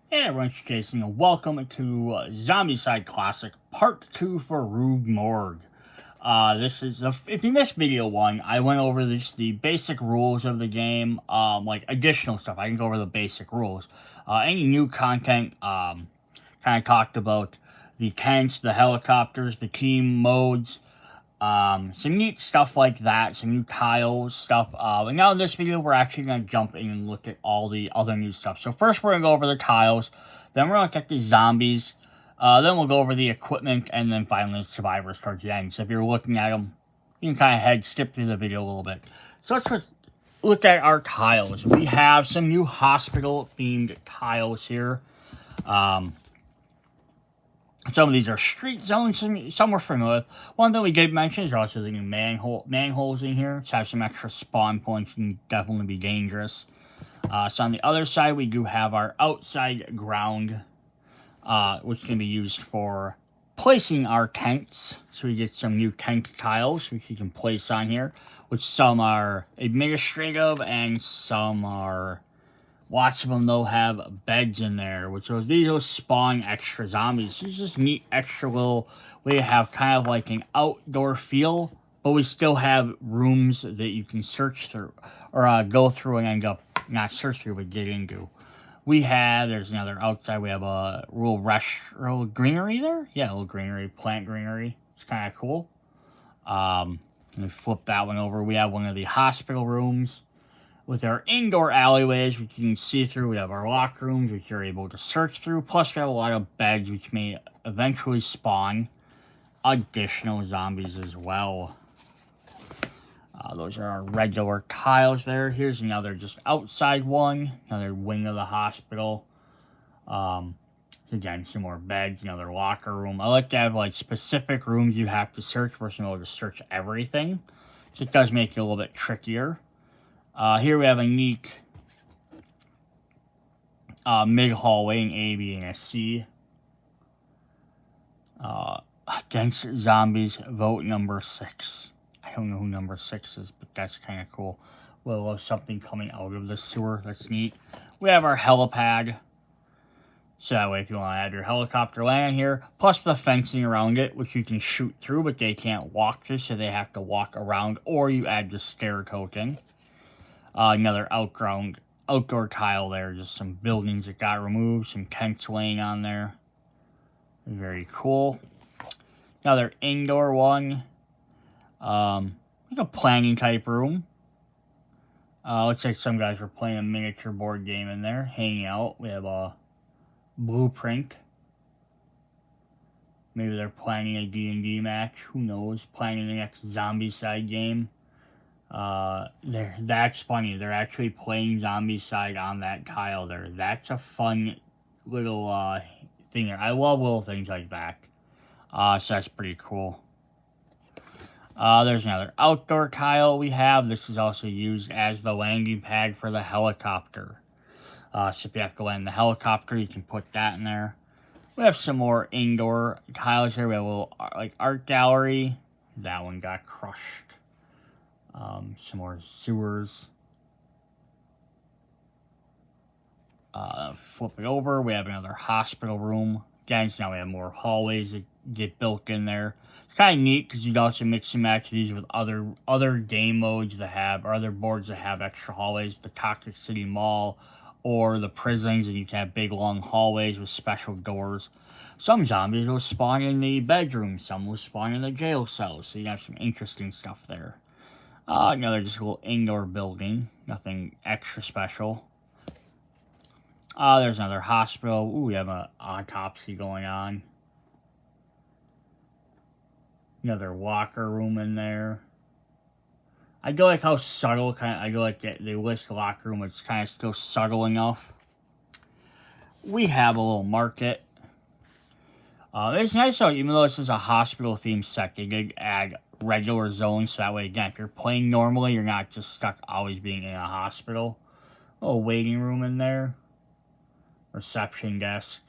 Hey everyone, it's Jason, and welcome to Zombicide Classic Part 2 for Rue Morgue. If you missed video 1, I went over the basic rules of the game, like additional stuff. I can go over the basic rules. Any new content, kind of talked about the tanks, the helicopters, the team modes, some neat stuff like that, some new tiles stuff. And now in this video, we're actually going to jump in and look at all the other new stuff. So first, we're going to go over the tiles, then we're going to look at the zombies, then we'll go over the equipment, and then finally the survivors towards the end. So if you're looking at them, you can kind of skip through the video a little bit. So let's just look at our tiles. We have some new hospital-themed tiles here. Some of these are street zones, some we're familiar with. One thing we did mention is also the new manholes in here, which have some extra spawn points and definitely be dangerous. So on the other side, we do have our outside ground, which can be used for placing our tents. So we get some new tent tiles, which you can place on here, which some are administrative and some are... Lots of them, though, have beds in there, these will spawn extra zombies. It's just neat extra little way to have kind of like an outdoor feel, but we still have rooms that you can search through, or go through and end up, not search through, but get into. There's another outside, we have a little greenery there? Yeah, a little greenery, plant greenery. It's kind of cool. Let me flip that one over. We have one of the hospital rooms. With our indoor alleyways, which you can see through, we have our locker rooms, which you're able to search through. Plus, we have a lot of beds, which may eventually spawn additional zombies as well. Those are our regular tiles there. Here's another just outside one, another wing of the hospital. Again, some more beds, another locker room. I like to have like specific rooms you have to search versus being able to search everything. So it does make it a little bit trickier. Here we have a neat mid-hallway, an A, B, and a C. Against zombies, vote number 6. I don't know who number 6 is, but that's kind of cool. We'll have something coming out of the sewer. That's neat. We have our helipad. So that way, if you want to have your helicopter land here, plus the fencing around it, which you can shoot through, but they can't walk through, so they have to walk around, or you add the stair token. Another outdoor tile there, just some buildings that got removed, some tents laying on there. Very cool. Another indoor one. Like a planning type room. Looks like some guys were playing a miniature board game in there, hanging out. We have a blueprint. Maybe they're planning a D&D match. Who knows? Planning the next Zombicide game. That's funny. They're actually playing Zombicide on that tile there. That's a fun little thing there. I love little things like that. So that's pretty cool. There's another outdoor tile we have. This is also used as the landing pad for the helicopter. So if you have to land the helicopter, you can put that in there. We have some more indoor tiles here. We have a little like art gallery. That one got crushed. Some more sewers. Flip it over. We have another hospital room. Again, so now we have more hallways that get built in there. It's kind of neat because you can also mix and match these with other game modes that have, or other boards that have extra hallways. The Toxic City Mall or the prisons, and you can have big long hallways with special doors. Some zombies will spawn in the bedroom. Some will spawn in the jail cells. So you have some interesting stuff there. Another just a little indoor building. Nothing extra special. There's another hospital. Ooh, we have an autopsy going on. Another locker room in there. I do like how subtle, I do like they list locker room, it's kind of still subtle enough. We have a little market. It's nice though, even though this is a hospital themed set, they did add regular zones, so that way, again, if you're playing normally, you're not just stuck always being in a hospital. A little waiting room in there. Reception desk.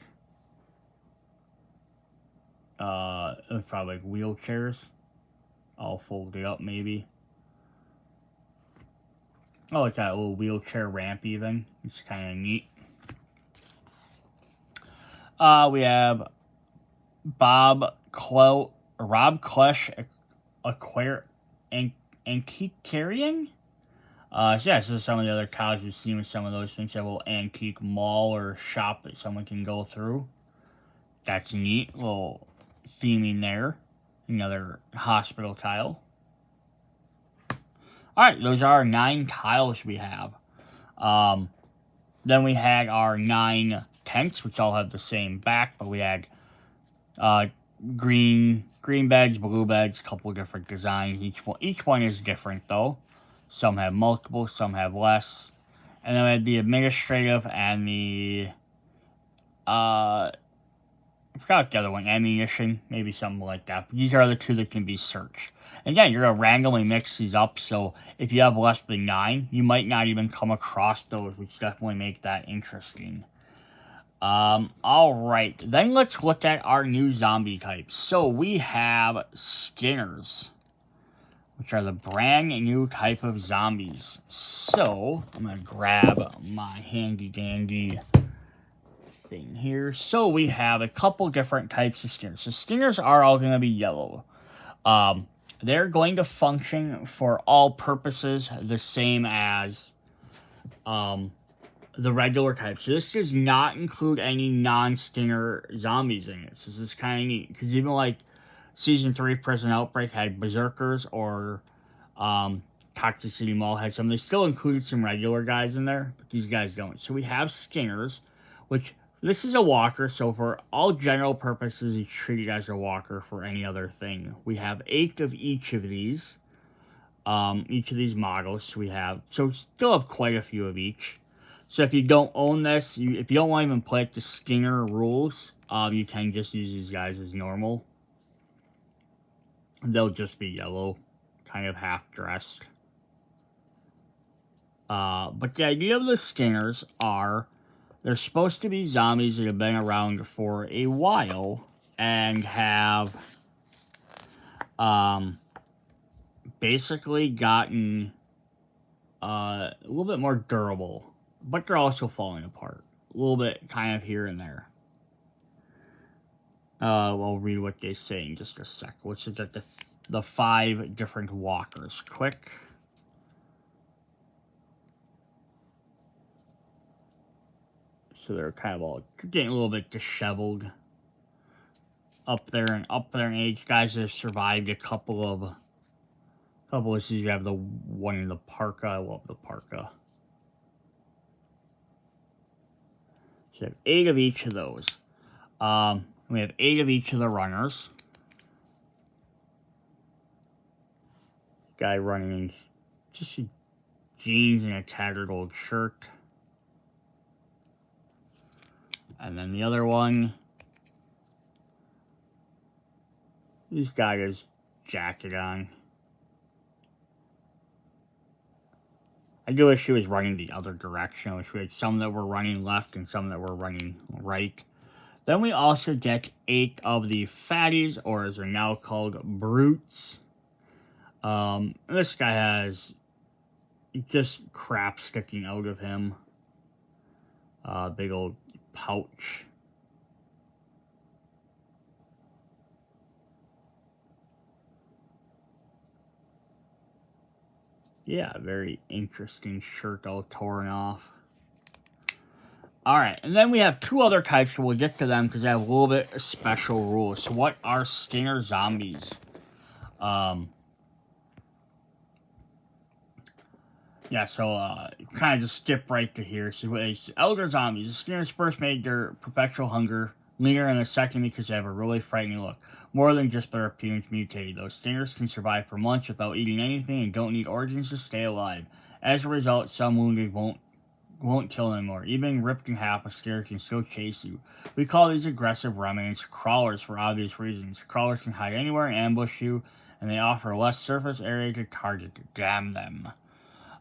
Probably like wheelchairs. All folded up, maybe. Oh, like that little wheelchair ramp even. It's kind of neat. We have Rob Klesh, Antiquarian. So yeah, so some of the other cows you've seen with some of those things, have a little antique mall or shop that someone can go through. That's neat, little theming there. Another hospital tile. Alright, those are our 9 tiles we have. Then we had our 9 tents, which all have the same back, but we had green beds, blue beds, a couple different designs. Each one is different though. Some have multiple, some have less. And then we had the administrative and the I forgot the other one, ammunition, maybe something like that. But these are the 2 that can be searched. And again, you're going to randomly mix these up, so if you have less than 9, you might not even come across those, which definitely make that interesting. Alright, then let's look at our new zombie types. So we have Skinners, which are the brand new type of zombies. So, I'm going to grab my handy dandy thing here. So we have a couple different types of Skinners. So Skinners are all going to be yellow. They're going to function for all purposes the same as the regular type. So this does not include any non-Stinger zombies in it. So this is kind of neat. Because even like Season 3 Prison Outbreak had Berserkers, or Toxic City Mall had some. They still included some regular guys in there, but these guys don't. So we have Skinners, which this is a walker, so for all general purposes, it's treated as a walker for any other thing. We have 8 of each of these models. So still have quite a few of each. So if you don't own this, if you don't want to even play it the Skinner rules, you can just use these guys as normal. They'll just be yellow, kind of half-dressed. But the idea of the Skinners are, they're supposed to be zombies that have been around for a while and have basically gotten a little bit more durable, but they're also falling apart a little bit, kind of here and there. We'll read what they say in just a sec. Let's look at the 5 different walkers quick. So they're kind of all getting a little bit disheveled up there in age. Guys that have survived a couple of issues. You have the one in the parka. I love the parka. So you have 8 of each of those. We have 8 of each of the runners. Guy running in just jeans and a tattered old shirt. And then the other one, he's got his jacket on. I do wish he was running the other direction. I wish we had some that were running left and some that were running right. Then we also get 8 of the fatties, or as they're now called, brutes. This guy has just crap sticking out of him. Big old pouch. Yeah, very interesting shirt all torn off. Alright, and then we have 2 other types, we'll get to them because they have a little bit of special rules. So what are Stinger zombies? Yeah, so kind of just skip right to here. So it's elder zombies. The Skinners first made their perpetual hunger leaner in the second because they have a really frightening look. More than just their appearance mutated, those Stingers can survive for months without eating anything and don't need organs to stay alive. As a result, some wounded won't kill anymore. Even ripped in half, a Stinger can still chase you. We call these aggressive remnants crawlers for obvious reasons. Crawlers can hide anywhere and ambush you, and they offer less surface area to target. Damn them.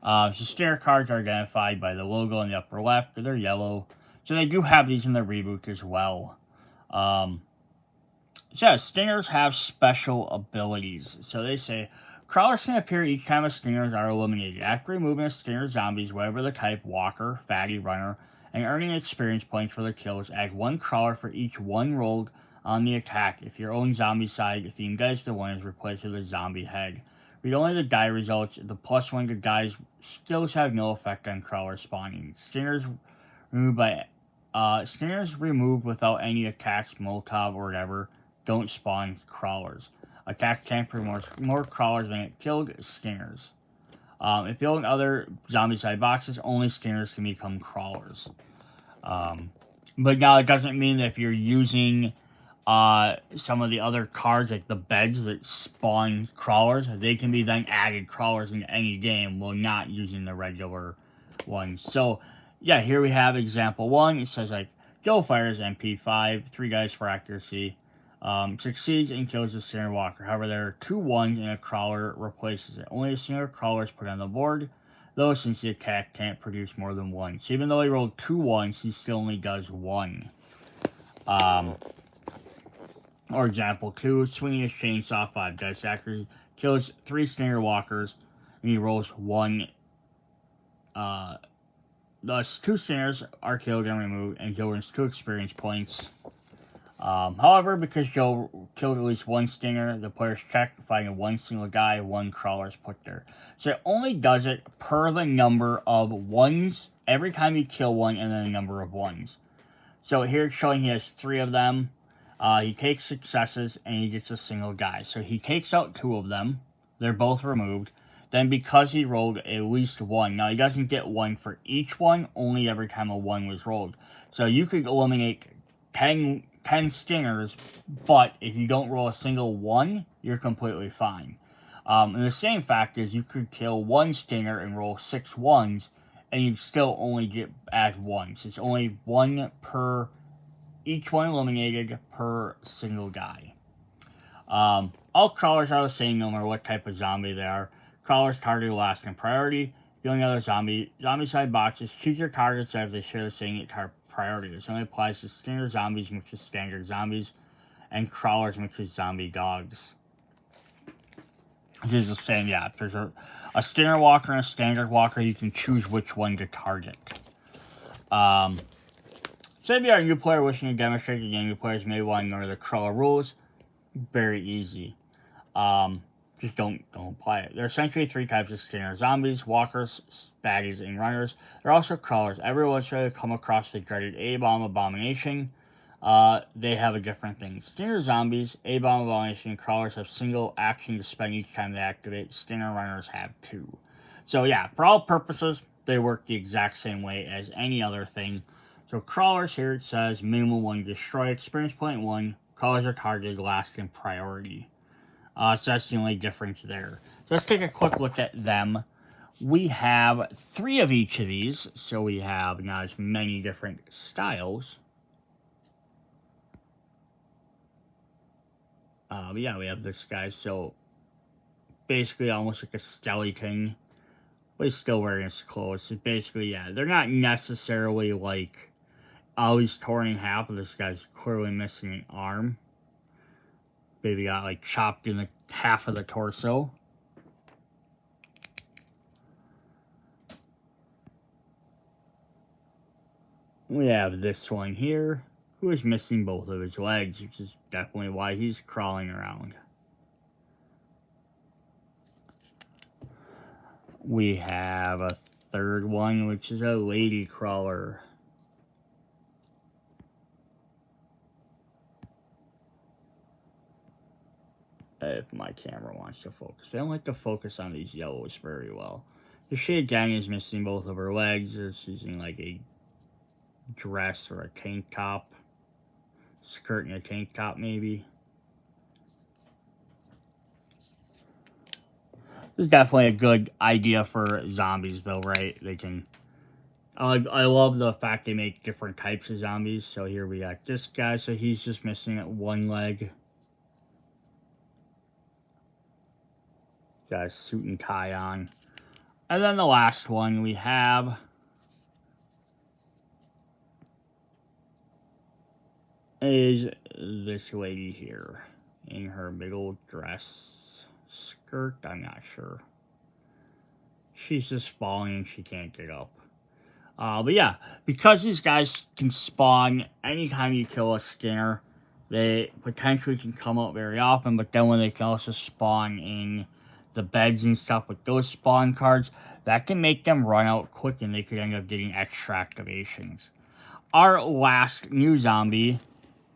So Stinger cards are identified by the logo in the upper left. They're yellow. So they do have these in the reboot as well. So yeah, Stingers have special abilities. So they say, crawlers can appear each time a Stingers are eliminated. After removing a Stinger zombies, whatever the type, walker, fatty, runner, and earning experience points for the kills. Add 1 crawler for each 1 rolled on the attack. If your own Zombicide theme dice the 1 is replaced with a zombie head. Read only the die results. The +1 to dice skills have no effect on crawler spawning. Stingers removed without any attacks, Molotov, or whatever, don't spawn crawlers. Attacks can produce more crawlers than it killed stingers. If you own other Zombicide boxes, only stingers can become crawlers. But now it doesn't mean that if you're using some of the other cards, like the beds that spawn crawlers, they can be then added crawlers in any game while not using the regular ones. So, yeah, here we have example 1. It says, like, Joe fires MP5, 3 dice for accuracy, succeeds and kills the Stinger Walker. However, there are 2 1s and a crawler replaces it. Only a single crawler is put on the board, though since the attack can't produce more than 1. So even though he rolled 2 1s, he still only does 1. Or example 2, swinging his chainsaw, 5 dice accuracy, kills 3 Stinger Walkers, and he rolls 1. Thus, 2 Stingers are killed and removed, and Joe earns 2 experience points. However, because Joe killed at least 1 Stinger, the players check, finding 1 single guy, 1 crawler is put there. So it only does it per the number of 1s, every time you kill 1, and then the number of 1s. So here it's showing he has 3 of them. He takes successes, and he gets a single guy. So he takes out 2 of them. They're both removed. Then because he rolled at least 1, now he doesn't get 1 for each one, only every time a 1 was rolled. So you could eliminate 10 stingers, but if you don't roll a single 1, you're completely fine. And the same fact is you could kill 1 stinger and roll 6 1s, and you'd still only add 1. So it's only 1 per each one eliminated per single guy. All crawlers are the same no matter what type of zombie they are. Crawlers targeted last in priority. The only other Zombicide boxes, choose your targets as they share the same priority. This only applies to Stinger zombies mixed with standard zombies, and crawlers mixed with zombie dogs. This is saying, yeah, if there's a Stinger Walker and a standard walker, you can choose which one to target. So if you are a new player wishing to demonstrate the game, new players may want to know the crawler rules. Very easy. Just don't apply it. There are essentially 3 types of Stinger zombies: walkers, baddies, and runners. There are also crawlers. Everyone's trying to come across the dreaded A-bomb abomination. They have a different thing. Stinger zombies, A-bomb abomination, and crawlers have single action to spend each time they activate. Stinger runners have 2. So yeah, for all purposes, they work the exact same way as any other thing. So crawlers here, it says minimum 1 destroy, experience point 1. Crawlers are targeted last in priority. So that's the only difference there. So let's take a quick look at them. We have 3 of each of these, so we have not as many different styles. But yeah, we have this guy, so basically almost like a skeleton, but he's still wearing his clothes. So basically, yeah, they're not necessarily like, oh, he's torn in half, but this guy's clearly missing an arm. Maybe got like chopped in the half of the torso. We have this one here, who is missing both of his legs, which is definitely why he's crawling around. We have a third one, which is a lady crawler. If my camera wants to focus. I don't like to focus on these yellows very well. The shade gang is missing both of her legs. It's using like a dress or a tank top. Skirt and a tank top, maybe. This is definitely a good idea for zombies, though, right? They can... I love the fact they make different types of zombies. So here we got this guy. So he's just missing one leg. Got a suit and tie on. And then the last one we have is this lady here in her big old dress skirt. I'm not sure. She's just falling and she can't get up. But yeah, because these guys can spawn anytime you kill a Stinger, they potentially can come out very often, but then when they can also spawn in the beds and stuff with those spawn cards, that can make them run out quick and they could end up getting extra activations. Our last new zombie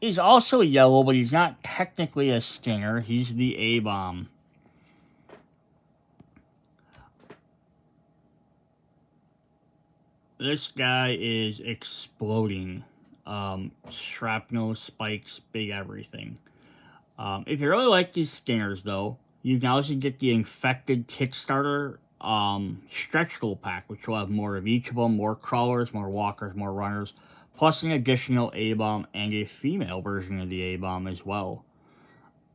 is also yellow, but he's not technically a Stinger. He's the A-Bomb. This guy is exploding. Shrapnel, spikes, big everything. If you really like these Stingers, though, you can also get the Infected Kickstarter stretch goal pack, which will have more of each of them, more crawlers, more walkers, more runners, plus an additional A-Bomb and a female version of the A-Bomb as well.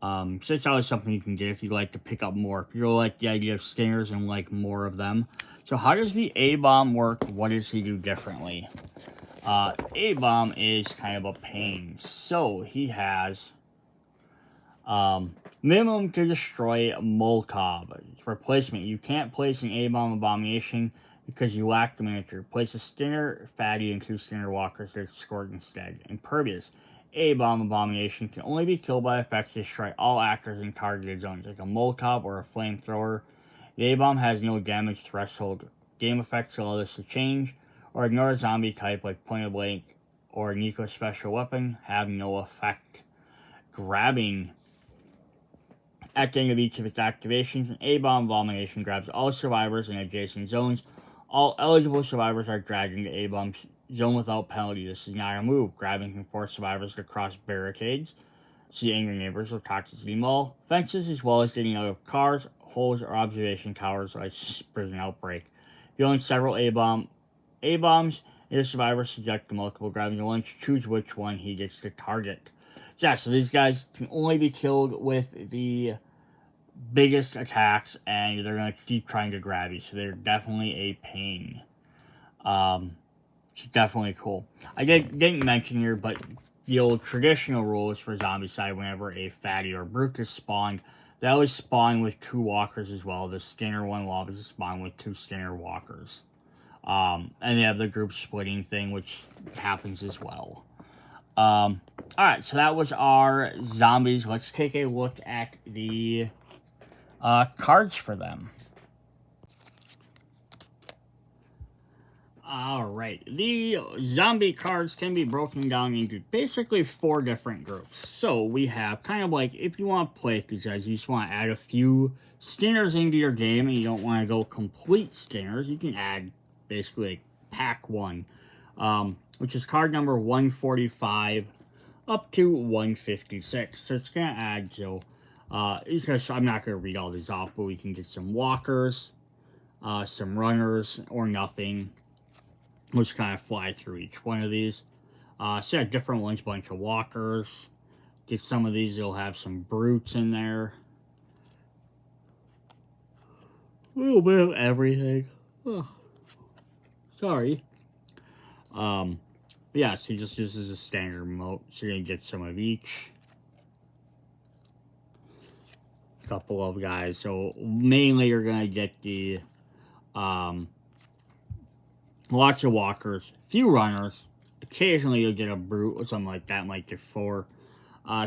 So it's always something you can get if you'd like to pick up more. If you really like the idea of Stingers and like more of them. So how does the A-Bomb work? What does he do differently? A-Bomb is kind of a pain. So he has minimum to destroy Molotov. Replacement. You can't place an A-Bomb Abomination because you lack the miniature. Place a Stinger, Fatty, and 2 Stinger Walkers that scored instead. Impervious. A-Bomb Abomination can only be killed by effects to destroy all actors in targeted zones, like a Molotov or a Flamethrower. The A-Bomb has no damage threshold. Game effects allow this to change, or ignore a zombie type like Point Blank or Nico Special Weapon, have no effect. Grabbing. At the end of each of its activations, an A-Bomb Abomination grabs all survivors in adjacent zones. All eligible survivors are dragged into A-Bomb's zone without penalty. This is not a move. Grabbing can force survivors to cross barricades, see angry neighbors or toxicity mall, fences, as well as getting out of cars, holes, or observation towers like prison outbreak. If you own several A-Bombs, your survivor subject to multiple grabbing at once, choose which one he gets to target. Yeah, so these guys can only be killed with the biggest attacks, and they're going to keep trying to grab you, so they're definitely a pain. It's definitely cool. I didn't mention here, but the old traditional rules for Zombicide, whenever a Fatty or Brute is spawned, they always spawn with 2 walkers as well. The Stinger one will obviously spawn with 2 Stinger walkers. And they have the group splitting thing, which happens as well. Alright, so that was our zombies. Let's take a look at the cards for them. Alright, the zombie cards can be broken down into basically 4 different groups. So we have kind of like, if you want to play with these guys, you just want to add a few Stingers into your game and you don't want to go complete Stingers, you can add basically like pack 1, which is card number 145 up to 156. So it's going to add, so because I'm not going to read all these off, but we can get some walkers, some runners, or nothing. Which kind of fly through each one of these. So yeah, different ones, bunch of walkers. Get some of these, you'll have some brutes in there. A little bit of everything. Oh, sorry. Yeah, so just this is a standard remote. So you're gonna get some of each. A couple of guys. So mainly you're gonna get the lots of walkers, few runners. Occasionally you'll get a brute or something like that, might get 4.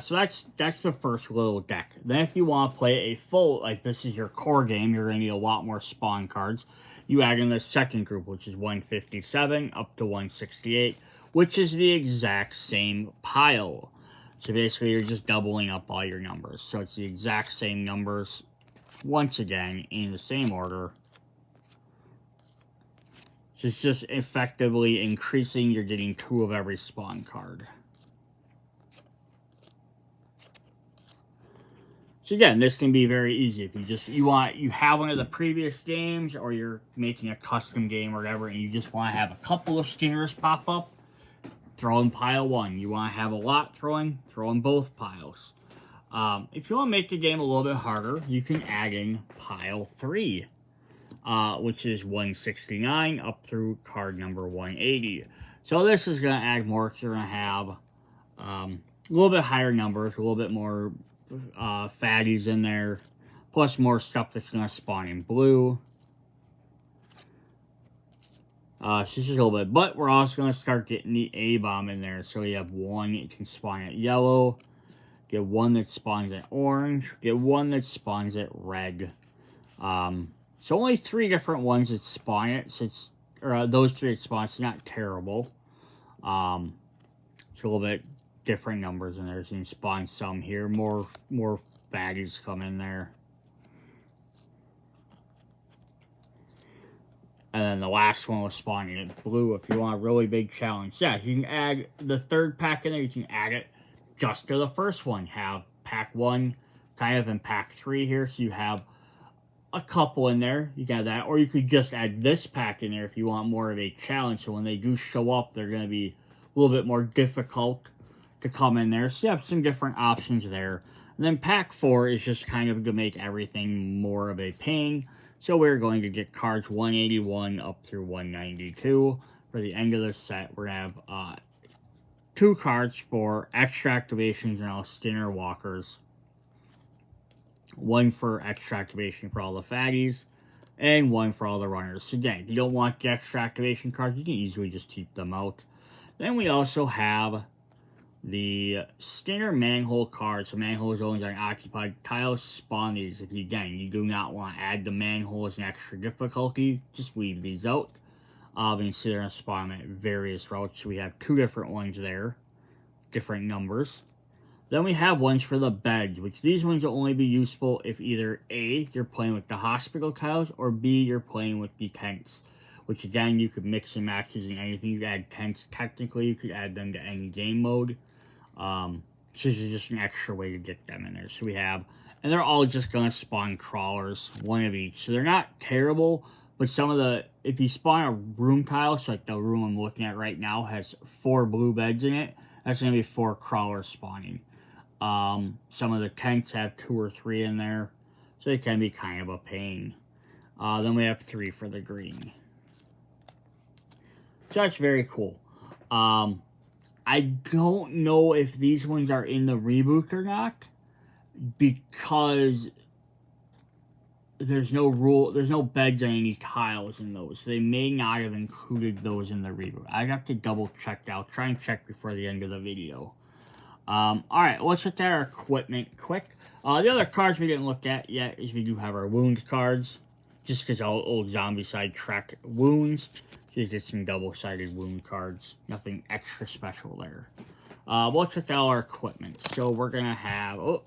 So that's the first little deck. Then if you want to play a full, like this is your core game, you're going to need a lot more spawn cards. You add in the second group, which is 157 up to 168, which is the exact same pile. So basically you're just doubling up all your numbers. So it's the exact same numbers, once again, in the same order. So it's just effectively increasing, you're getting 2 of every spawn card. So again, this can be very easy if you have one of the previous games, or you're making a custom game or whatever, and you just want to have a couple of Stingers pop up, throw in pile 1. You want to have a lot, throw in both piles. If you want to make the game a little bit harder, you can add in pile 3, which is 169 up through card number 180. So this is going to add more, because you're going to have a little bit higher numbers, a little bit more fatties in there, plus more stuff that's going to spawn in blue. So just a little bit. But we're also going to start getting the A-bomb in there. So we have one that can spawn at yellow. Get one that spawns at orange. Get one that spawns at red. So only 3 different ones that spawn it. So it's, or those 3 that spawn, it's not terrible. It's a little bit different numbers in there. So you can spawn some here. More baddies come in there. And then the last one was spawning in blue if you want a really big challenge. Yeah, you can add the 3rd pack in there. You can add it just to the first one. Have pack 1 kind of in pack 3 here. So you have a couple in there. You got that. Or you could just add this pack in there if you want more of a challenge. So when they do show up, they're going to be a little bit more difficult to come in there. So you have some different options there. And then pack 4 is just kind of to make everything more of a pain. So we're going to get cards 181 up through 192. For the end of the set, we're going to have 2 cards for extra activations and all Skinner Walkers. 1 for extra activation for all the fatties. And 1 for all the runners. So again, if you don't want the extra activation cards, you can easily just keep them out. Then we also have the Skinner manhole cards. So manhole zones on occupied tiles spawn these. If you, again, you do not want to add the manhole as an extra difficulty, just leave these out. And see they're going to spawn at various routes. So we have 2 different ones there. Different numbers. Then we have ones for the beds, which these ones will only be useful if either A, you're playing with the hospital tiles, or B, you're playing with the tents. Which again, you could mix and match in anything. You could add tents. Technically, you could add them to any game mode. So this is just an extra way to get them in there. So we have, and they're all just going to spawn crawlers, 1 of each. So they're not terrible, but some of the, if you spawn a room tile, so like the room I'm looking at right now has 4 blue beds in it, that's going to be 4 crawlers spawning. Some of the tents have 2 or 3 in there, so they can be kind of a pain. Then we have 3 for the green. So that's very cool. I don't know if these ones are in the reboot or not, because there's no beds on any tiles in those. So they may not have included those in the reboot. I'd have to double check that. I'll try and check before the end of the video. Alright, let's look at our equipment quick. The other cards we didn't look at yet is we do have our wound cards. Just because old Zombicide tracked wounds. So you get some double-sided wound cards. Nothing extra special there. Let's look at all our equipment. So we're going to have... Oh,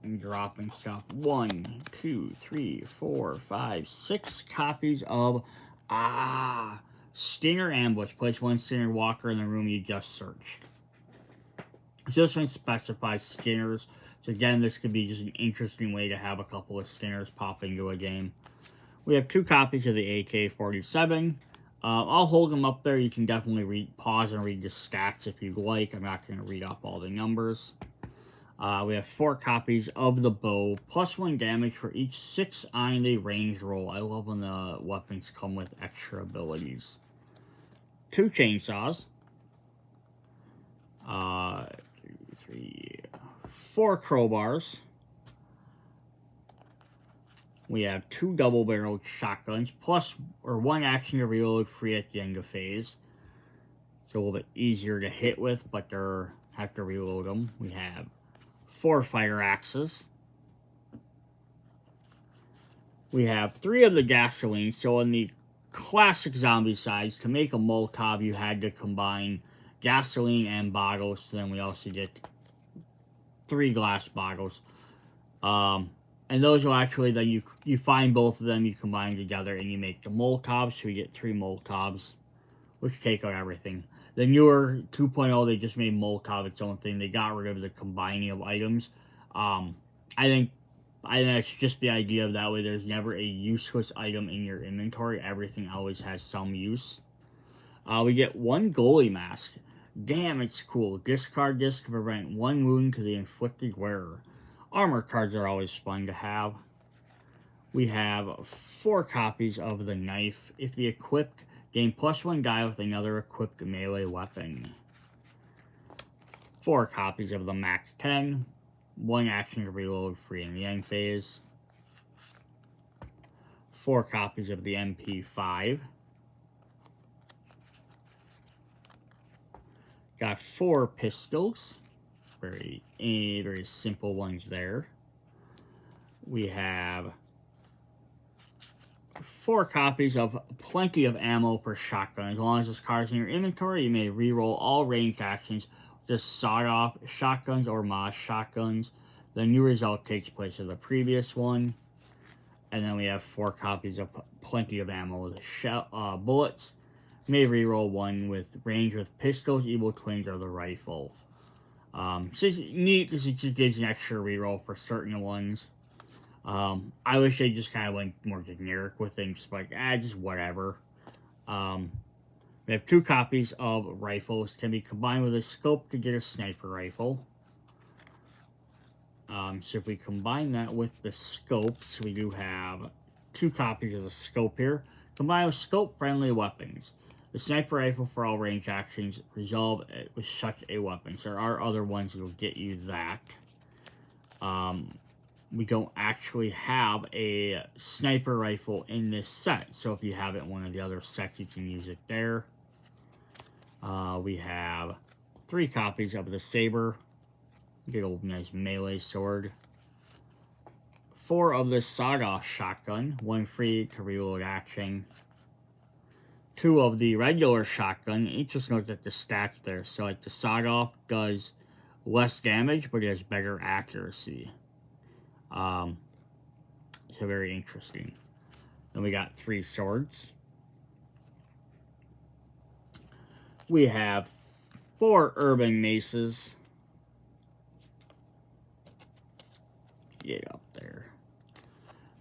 I'm dropping stuff. 1, 2, 3, 4, 5, 6 copies of... Stinger Ambush. Place 1 Stinger Walker in the room you just searched. So this one specifies Stingers. So again, this could be just an interesting way to have a couple of Stingers pop into a game. We have 2 copies of the AK-47. I'll hold them up there. You can definitely pause and read the stats if you'd like. I'm not going to read off all the numbers. We have 4 copies of the bow, plus 1 damage for each 6 on the range roll. I love when the weapons come with extra abilities. 2 chainsaws. 4 crowbars. We have 2 double-barreled shotguns, plus or 1 action to reload free at the end of phase. It's a little bit easier to hit with, but they have to reload them. We have 4 fire axes. We have 3 of the gasoline. So in the classic Zombicide, to make a Molotov, you had to combine gasoline and bottles. So then we also get 3 glass bottles. And those will actually, then you find both of them, you combine together, and you make the Molotovs. So we get 3 Molotovs, which take out everything. The newer 2.0, they just made Molotov its own thing. They got rid of the combining of items. I think it's just the idea of that way there's never a useless item in your inventory. Everything always has some use. We get 1 goalie mask. Damn, it's cool. Discard this to prevent 1 wound to the inflicted wearer. Armor cards are always fun to have. We have 4 copies of the knife. If the equipped, gain plus 1 die with another equipped melee weapon. 4 copies of the Max 10. 1 action to reload free in the end phase. 4 copies of the MP5. Got 4 pistols. Very simple ones there. We have 4 copies of plenty of ammo per shotgun. As long as this card's in your inventory, you may reroll all ranged actions with just sawed-off shotguns or Moss shotguns. The new result takes place of the previous one. And then we have 4 copies of plenty of ammo with bullets. You may reroll one with range with pistols, evil twins, or the rifle. So it's neat because it just gives you an extra reroll for certain ones. I wish they just kind of went more generic with things, like, just whatever. We have 2 copies of rifles. Can be combined with a scope to get a sniper rifle. So if we combine that with the scopes, we do have 2 copies of the scope here. Combined with scope-friendly weapons. The sniper rifle for all range actions resolve with such a weapon. So there are other ones that will get you that. We don't actually have a sniper rifle in this set. So if you have it in one of the other sets, you can use it there. We have 3 copies of the saber. Get a nice melee sword. 4 of the sawed-off shotgun. 1 free to reload action. 2 of the regular shotgun. Just note that the stats there. So like the sawed-off does less damage, but it has better accuracy. So very interesting. Then we got 3 swords. We have 4 urban maces. Get up there.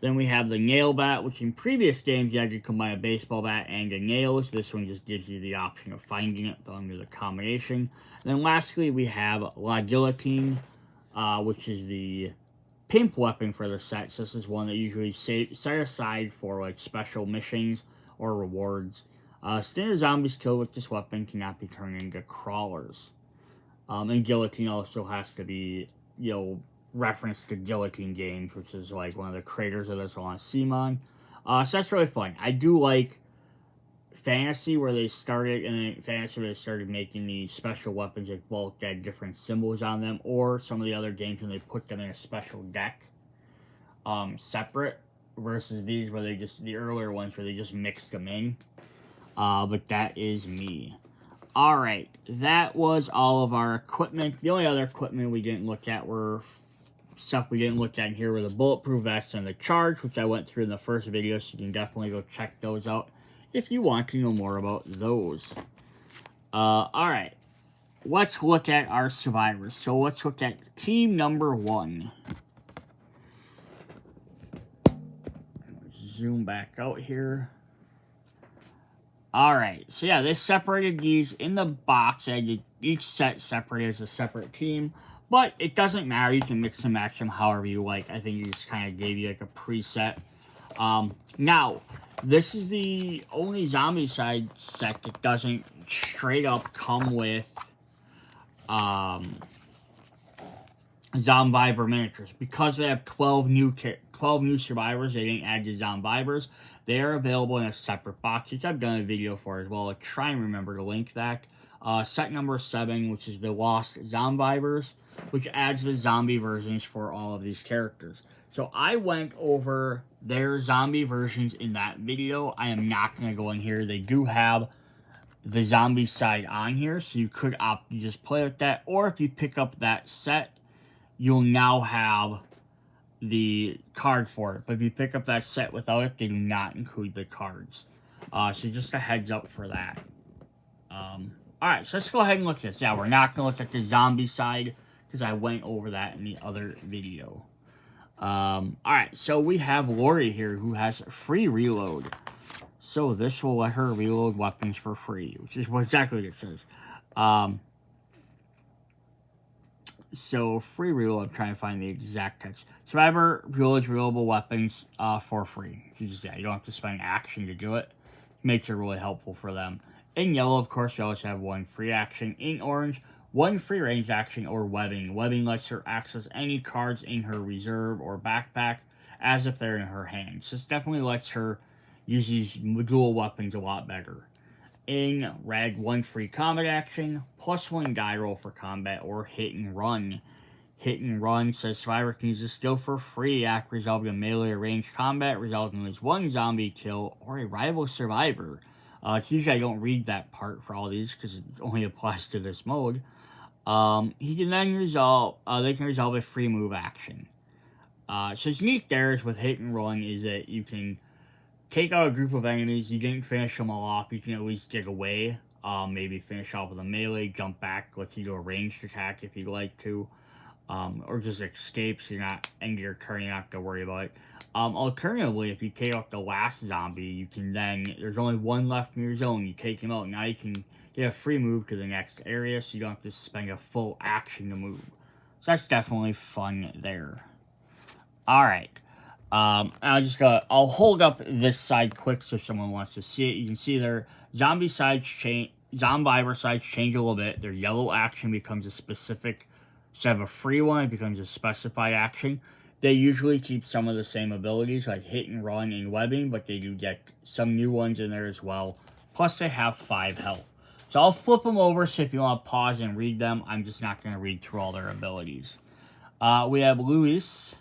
Then we have the nail bat, which in previous games you had to combine a baseball bat and a nails. This one just gives you the option of finding it under the combination. And then lastly, we have La Guillotine, which is the pimp weapon for the set. So this is one that you usually set aside for like special missions or rewards. Standard zombies killed with this weapon cannot be turned into crawlers. And Guillotine also has to be, reference to Guillotine games, which is like one of the creators of this on Simon. So that's really fun. I do like Fantasy where they started, and then Fantasy where they started making these special weapons like bulk that had different symbols on them, or some of the other games when they put them in a special deck, separate, versus these where the earlier ones where they just mixed them in. But that is me. Alright, that was all of our equipment. The only other equipment we didn't look at were stuff we didn't look at here were the bulletproof vest and the charge, which I went through in the first video, so you can definitely go check those out if you want to know more about those. Alright, let's look at our survivors. So let's look at team number 1. Zoom back out here. Alright, so yeah, they separated these in the box. Each set separated as a separate team. But it doesn't matter. You can mix and match them however you like. I think you just kind of gave you like a preset. Now, this is the only Zombicide set that doesn't straight up come with Zombiver miniatures. Because they have 12 new survivors, they didn't add the Zombivers. They are available in a separate box, which I've done a video for as well. I'll try and remember to link that. Set number 7, which is the Lost Zombivers, which adds the zombie versions for all of these characters. So I went over their zombie versions in that video. I am not going to go in here. They do have the Zombicide on here, so you could opt to just play with that. Or if you pick up that set, you'll now have the card for it. But if you pick up that set without it, they do not include the cards. So just a heads up for that. Alright, so let's go ahead and look at this. Yeah, we're not going to look at the Zombicide because I went over that in the other video. Alright, so we have Lori here who has free reload. So this will let her reload weapons for free, which is exactly what it says. So free reload, I'm trying to find the exact text. Survivor reloads reloadable weapons for free. You don't have to spend action to do it. Makes it really helpful for them. In yellow, of course, you always have 1 free action. In orange, 1 free range action or webbing. Webbing lets her access any cards in her reserve or backpack as if they're in her hands. This definitely lets her use these dual weapons a lot better. In red, 1 free combat action, +1 die roll for combat, or hit and run. Hit and run says survivor can use a skill for free. Act resulting in melee or ranged combat, resulting in at least 1 zombie kill or a rival survivor. It's usually I don't read that part for all these because it only applies to this mode. He can then resolve. They can resolve a free move action. So it's neat there is with hit and run is that you can take out a group of enemies. You didn't finish them all off. You can at least get away. Maybe finish off with a melee, jump back, let you do a ranged attack if you'd like to. Or just escape so you're not end your turn, you don't have to worry about it. Alternatively, if you take out the last zombie, you can then, there's only 1 left in your zone, you take him out, now you can get a free move to the next area, so you don't have to spend a full action to move. So that's definitely fun there. Alright, I'll hold up this side quick so if someone wants to see it. You can see their Zombicide change a little bit. Their yellow action becomes a specific. Instead of a free one, it becomes a specified action. They usually keep some of the same abilities, like hit and run and webbing, but they do get some new ones in there as well. Plus, they have 5 health. So I'll flip them over, so if you want to pause and read them, I'm just not going to read through all their abilities. We have Luis,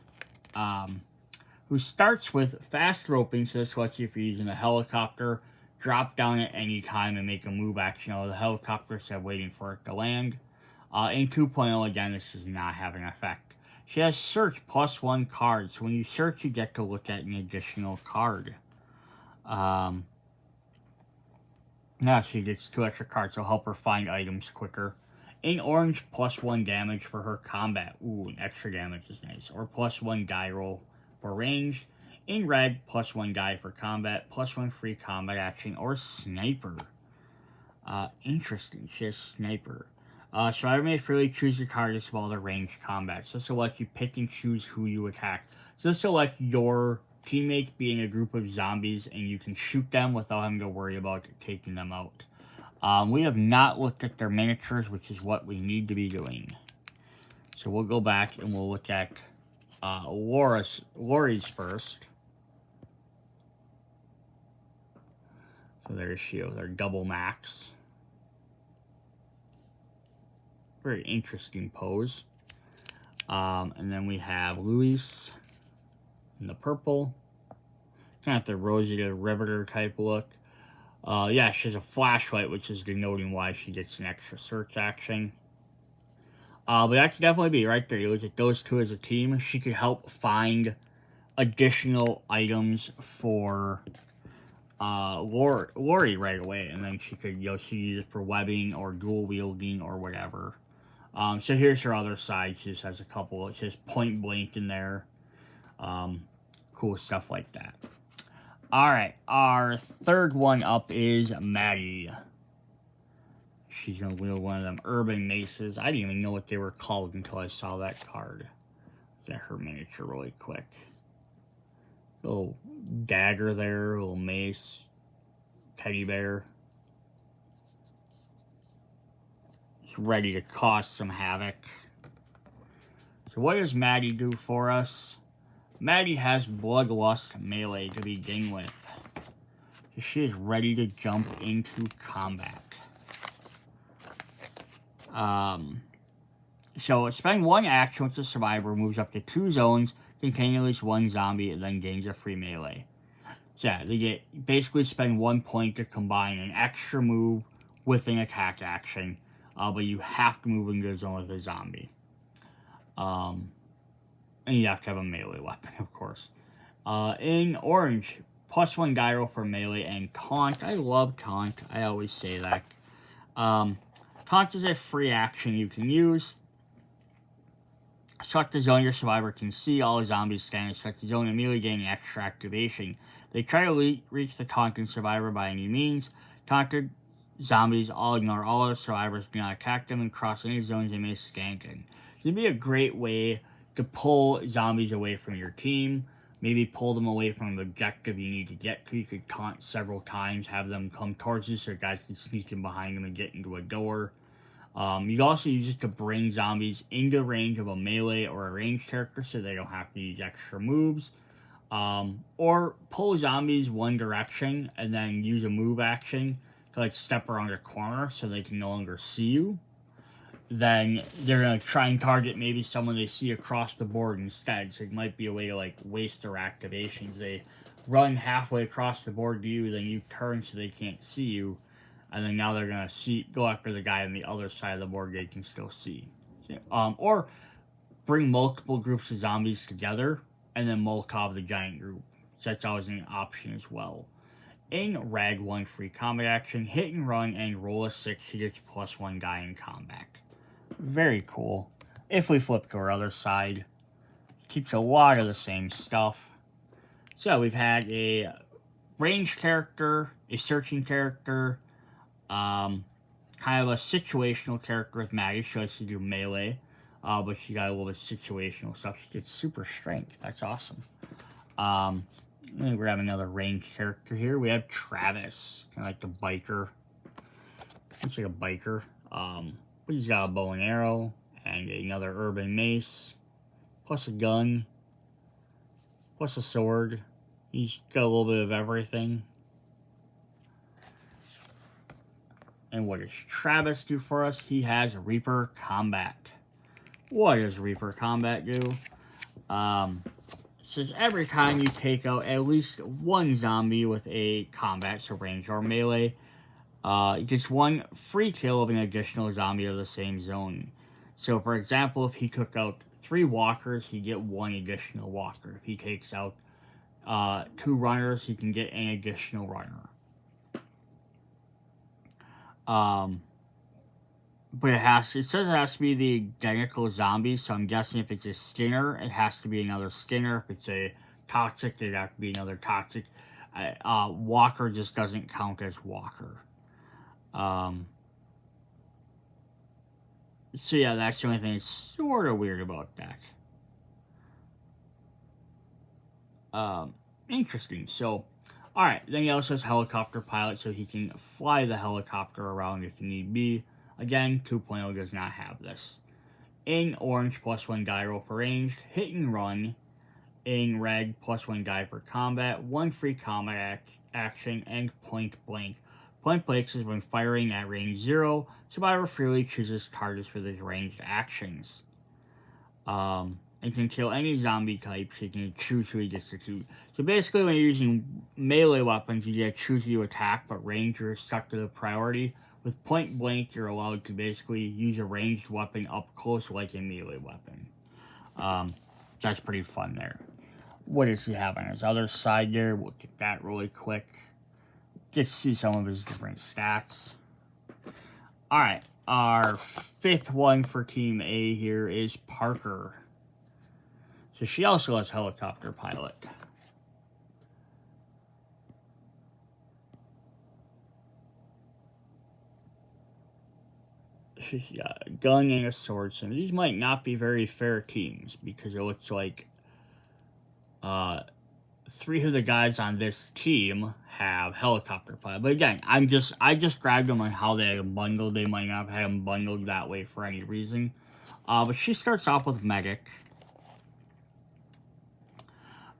who starts with fast roping, so this lets you, if you're using a helicopter, drop down at any time and make a move action. The helicopter instead of waiting for it to land. In 2.0, again, this does not have an effect. She has search +1 cards. So when you search, you get to look at an additional card. Now she gets 2 extra cards, so help her find items quicker. In orange, +1 damage for her combat. Ooh, an extra damage is nice. Or +1 die roll for range. In red, +1 die for combat, +1 free combat action, or sniper. Interesting, she has sniper. Survivor may freely choose your targets while they're ranged combat. So this will let you pick and choose who you attack. So this will let your teammates be in a group of zombies and you can shoot them without having to worry about taking them out. We have not looked at their miniatures, which is what we need to be doing. So we'll go back and we'll look at Lori's first. So there's she with her double max. Very interesting pose. And then we have Luis in the purple. Kind of the Rosita Riveter type look. Yeah, she has a flashlight, which is denoting why she gets an extra search action. But that could definitely be right there. You look at those two as a team. She could help find additional items for Lori right away. And then she could, she use it for webbing or dual wielding or whatever. So here's her other side. She just has a couple. She has point blank in there. Cool stuff like that. Alright, our third one up is Maddie. She's going to wield one of them urban maces. I didn't even know what they were called until I saw that card. Get her miniature really quick. Little dagger there, little mace, teddy bear. Ready to cause some havoc. So what does Maddie do for us? Maddie has Bloodlust melee to begin with. So she is ready to jump into combat. So spend 1 action with the survivor, moves up to 2 zones, containing at least 1 zombie, and then gains a free melee. So yeah, they basically spend 1 point to combine an extra move with an attack action. But you have to move into the zone with a zombie. And you have to have a melee weapon, of course. In orange, +1 die roll for melee and taunt. I love taunt. I always say that. Taunt is a free action you can use. Select the zone your survivor can see. All zombies scanning select the zone immediately gaining extra activation. They try to reach the taunted survivor by any means. Taunted zombies all ignore all other survivors, do not attack them, and cross any zones they may scan in. It would be a great way to pull zombies away from your team. Maybe pull them away from the objective you need to get to. You could taunt several times, have them come towards you so guys can sneak in behind them and get into a door. You can also use it to bring zombies into range of a melee or a ranged character so they don't have to use extra moves. Or pull zombies one direction and then use a move action to like step around a corner so they can no longer see you, then they're gonna try and target maybe someone they see across the board instead. So it might be a way to like waste their activations. They run halfway across the board to you, then you turn so they can't see you, and then now they're gonna go after the guy on the other side of the board they can still see. Or bring multiple groups of zombies together and then Molotov the giant group. So that's always an option as well. In Rag 1 free combat action, hit and run and roll a 6 to get +1 guy in combat. Very cool. If we flip to our other side, keeps a lot of the same stuff. So we've had a ranged character, a searching character, kind of a situational character with Maggie. She likes to do melee, but she got a little bit of situational stuff. She gets super strength. That's awesome. We have another ranged character here. We have Travis, kind of like the biker. Looks like a biker. But he's got a bow and arrow and another urban mace, plus a gun, plus a sword. He's got a little bit of everything. And what does Travis do for us? He has Reaper Combat. What does Reaper Combat do? It says every time you take out at least one zombie with a combat, so range or melee, it gets 1 free kill of an additional zombie of the same zone. So, for example, if he took out 3 walkers, he get 1 additional walker. If he takes out 2 runners, he can get an additional runner. But it says it has to be the identical zombie, so I'm guessing if it's a Skinner, it has to be another Skinner. If it's a Toxic, it has to be another Toxic. Walker just doesn't count as Walker. So yeah, that's the only thing that's sort of weird about that. Interesting. So, alright, then he also has helicopter pilot, so he can fly the helicopter around if need be. Again, 2.0 does not have this. In orange, +1 guy roll for ranged, hit and run. In red, +1 guy for combat, 1 free combat action, and point blank. Point blank is when firing at range 0, survivor freely chooses targets for these ranged actions. And can kill any zombie type, so you can choose who he gets to shoot. So basically, when you're using melee weapons, you get to choose who you attack, but range, you're stuck to the priority. With point blank, you're allowed to basically use a ranged weapon up close like a melee weapon. That's pretty fun there. What does he have on his other side there? We'll get that really quick. Get to see some of his different stats. Alright, our 5th one for Team A here is Parker. So she also has helicopter pilot. She's got a gun and a sword. So these might not be very fair teams because it looks like 3 of the guys on this team have helicopter pilot. But again, I just grabbed them on how they had them bundled. They might not have had them bundled that way for any reason. But she starts off with medic.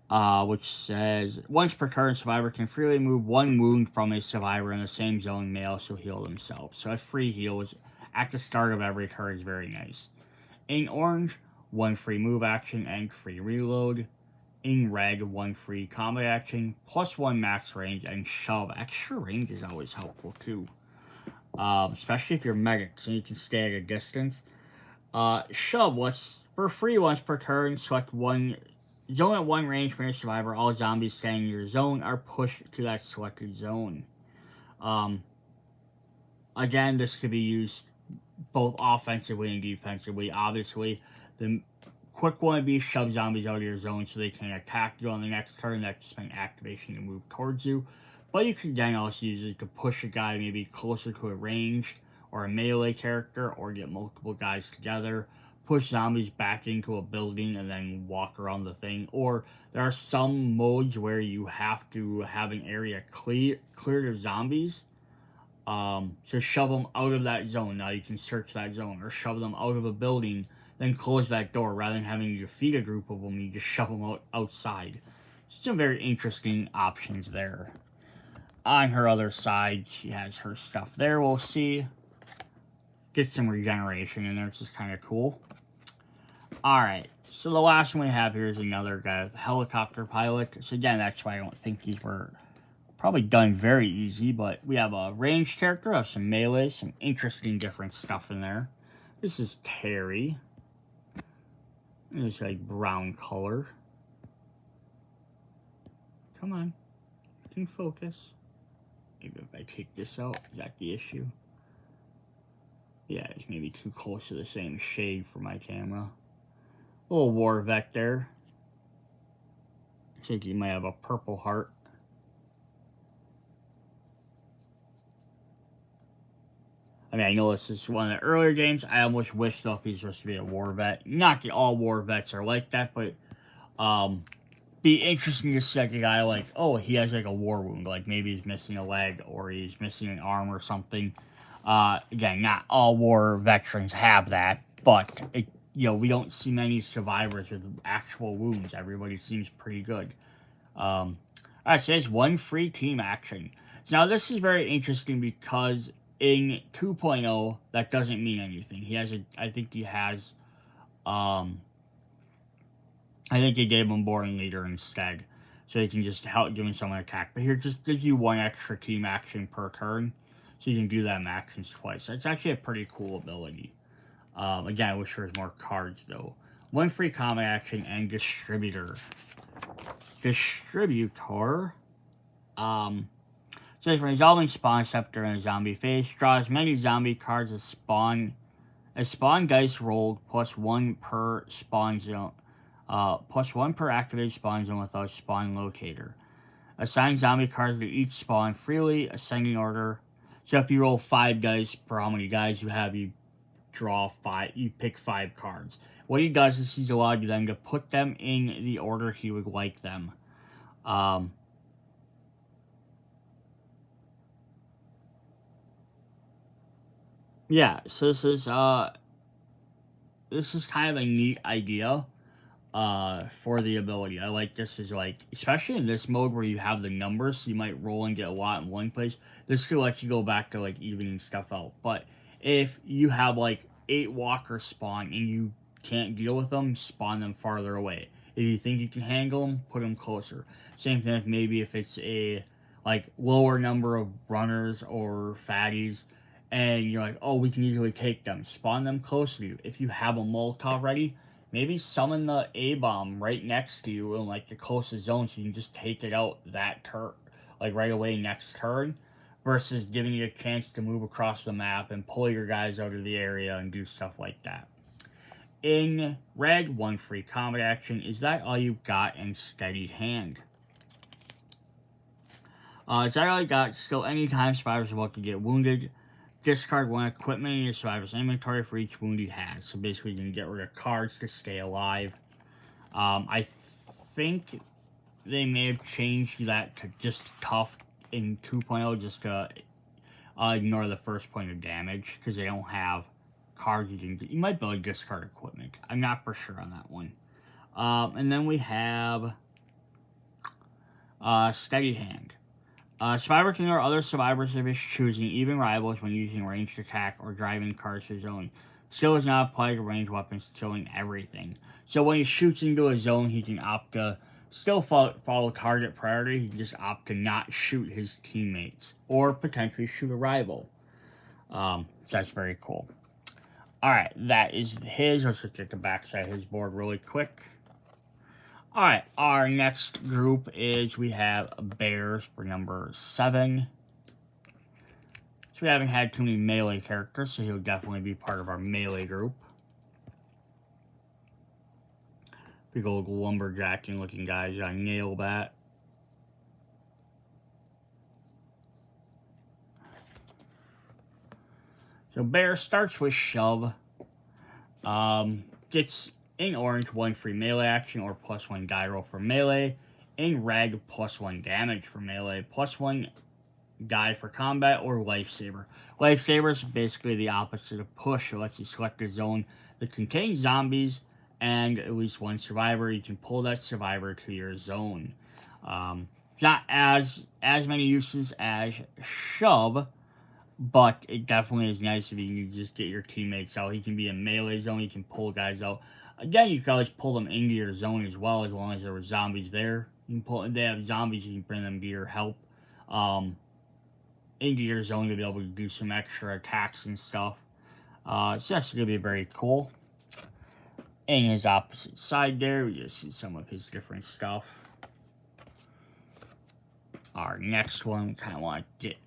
Which says, once per turn, survivor can freely move 1 wound from a survivor in the same zone, may also heal themselves. So a free heal is at the start of every turn is very nice. In orange, 1 free move action and free reload. In red, 1 free combat action, +1 max range, and shove. Extra range is always helpful too. Especially if you're medic, so you can stay at a distance. Shove, for free once per turn, select 1 zone at 1 range from your survivor. All zombies staying in your zone are pushed to that selected zone. Again, this could be used both offensively and defensively. Obviously, the quick one would be shove zombies out of your zone so they can attack you on the next turn. That's just an activation to move towards you. But you can then also use it to push a guy maybe closer to a ranged or a melee character, or get multiple guys together. Push zombies back into a building and then walk around the thing. Or there are some modes where you have to have an area cleared of zombies. So shove them out of that zone. Now you can search that zone. Or shove them out of a building, then close that door. Rather than having to defeat a group of them, you just shove them outside. Some very interesting options there. On her other side, she has her stuff there, we'll see. Get some regeneration in there, which is kind of cool. Alright, so the last one we have here is another guy with a helicopter pilot. So again, that's why I don't think these were probably done very easy, but we have a ranged character, have some melee, some interesting different stuff in there. This is Terry. It's like brown color. Come on, I can focus. Maybe if I take this out, is that the issue? Yeah, it's maybe too close to the same shade for my camera. A little war vet there. I think he might have a purple heart. I mean, I know this is one of the earlier games. I almost wish, though, if he's supposed to be a war vet. Not that all war vets are like that, but be interesting to see like a guy like, oh, he has like a war wound. Like maybe he's missing a leg or he's missing an arm or something. Again, not all war veterans have that, but we don't see many survivors with actual wounds. Everybody seems pretty good. Alright, so there's one free team action. So now this is very interesting because in 2.0, that doesn't mean anything. I think they gave him Born Leader instead. So he can just help doing someone attack. But here it just gives you one extra team action per turn. So you can do that in actions twice. That's actually a pretty cool ability. Again, I wish there was more cards though. One free combat action and Distributor. Distributor. So for resolving spawn step during a zombie phase, draw as many zombie cards as spawn dice rolled, +1 per spawn zone, +1 per activated spawn zone without spawn locator. Assign zombie cards to each spawn freely, ascending order. So if you roll 5 dice per how many guys you have, you draw 5. You pick 5 cards. What he does is he's allowed you then to put them in the order he would like them. Yeah, so this is kind of a neat idea for the ability. I like this is like, especially in this mode where you have the numbers, so you might roll and get a lot in one place. This could let you go back to like evening stuff out. But if you have like 8 walkers spawn and you can't deal with them, spawn them farther away. If you think you can handle them, put them closer. Same thing if maybe if it's a like lower number of runners or fatties, and you're like, oh, we can easily take them. Spawn them close to you. If you have a Molotov ready, maybe summon the A-bomb right next to you in like the closest zone so you can just take it out that turn, like right away next turn, versus giving you a chance to move across the map and pull your guys out of the area and do stuff like that. In red, one free combat action. Is that all you got in Steadied Hand? Is that all you got? Still, anytime survivor's about to get wounded, discard 1 equipment in your survivor's inventory for each wound he has. So basically, you can get rid of cards to stay alive. I think they may have changed that to just tough in 2.0 just to ignore the first point of damage because they don't have cards you can get. You might be able to discard equipment. I'm not for sure on that one. And then we have Steady Hand. Survivor can lure other survivors of his choosing, even rivals, when using ranged attack or driving cards to his own. Still does not apply to ranged weapons, killing everything. So when he shoots into a zone, he can opt to still follow target priority. He can just opt to not shoot his teammates or potentially shoot a rival. So that's very cool. Alright, that is his. Let's just get the backside of his board really quick. Alright, our next group is we have Bears for number 7. So we haven't had too many melee characters, so he'll definitely be part of our melee group. Big old lumberjacking looking guys on nail bat. So Bear starts with Shove. Gets in orange 1 free melee action or +1 die roll for melee. In red, +1 damage for melee, +1 die for combat or lifesaver. Lifesaver is basically the opposite of push. It lets you select a zone that contains zombies and at least 1 survivor. You can pull that survivor to your zone. Not as many uses as Shove, but it definitely is nice if you can just get your teammates out. He can be in melee zone, you can pull guys out. Again, you can always pull them into your zone as well, as long as there were zombies there. You can pull, if they have zombies, you can bring them to your help. Into your zone to be able to do some extra attacks and stuff. So that's going to be very cool. In his opposite side there, we just see some of his different stuff. Our next one, we kind of want to get,